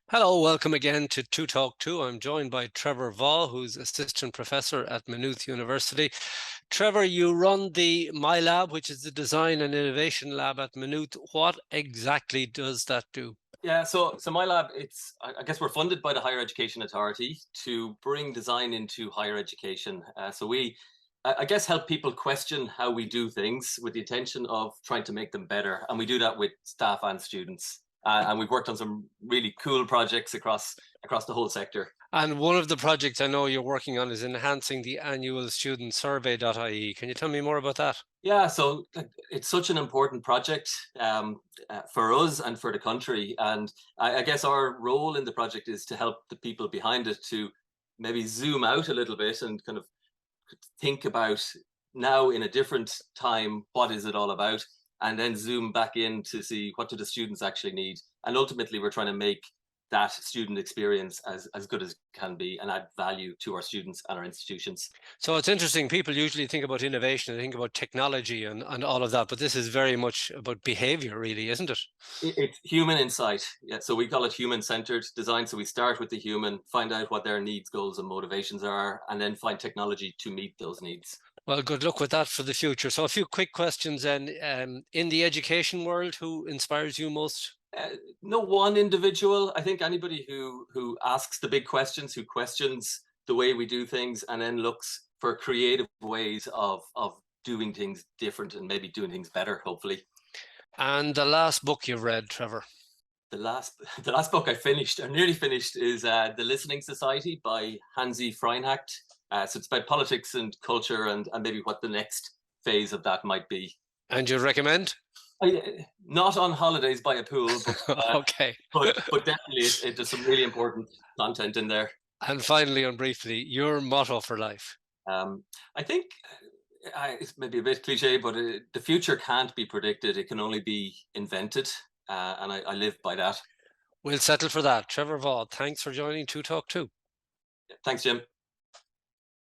Hello, welcome again to Two Talk Two. I'm joined by Trevor Vaugh, who's assistant professor at Maynooth University. Trevor, you run the MiLab, which is the design and innovation lab at Maynooth. What exactly does that do? Yeah, so MiLab, I guess we're funded by the Higher Education Authority to bring design into higher education. So I guess, help people question how we do things with the intention of trying to make them better, and we do that with staff and students. And we've worked on some really cool projects across the whole sector. And one of the projects I know you're working on is enhancing the annual student survey.ie. Can you tell me more about that? Yeah, so it's such an important project for us and for the country. And I guess our role in the project is to help the people behind it to maybe zoom out a little bit and kind of think about, now in a different time, what is it all about? And then zoom back in to see, what do the students actually need? And ultimately, we're trying to make that student experience as good as can be and add value to our students and our institutions. So it's interesting. People usually think about innovation, they think about technology and all of that, but this is very much about behavior, really, isn't it? It's human insight. Yeah, so we call it human-centered design. So we start with the human, find out what their needs, goals, and motivations are, and then find technology to meet those needs. Well, good luck with that for the future. So, a few quick questions then. In the education world, who inspires you most? Uh, no one individual. I think anybody who asks the big questions, who questions the way we do things, and then looks for creative ways of doing things different and maybe doing things better. Hopefully, And the last book you've read, Trevor? the last the last book I finished, or nearly finished, is The Listening Society by Hansi Freinhacht. So it's about politics and culture, and maybe what the next phase of that might be. And you recommend? Not on holidays by a pool, Okay. but definitely there's some really important content in there. And finally, and briefly, your motto for life. I think it's maybe a bit cliche, but the future can't be predicted. It can only be invented, and I live by that. We'll settle for that. Trevor Vaugh, thanks for joining Two Talk Two. Thanks, Jim.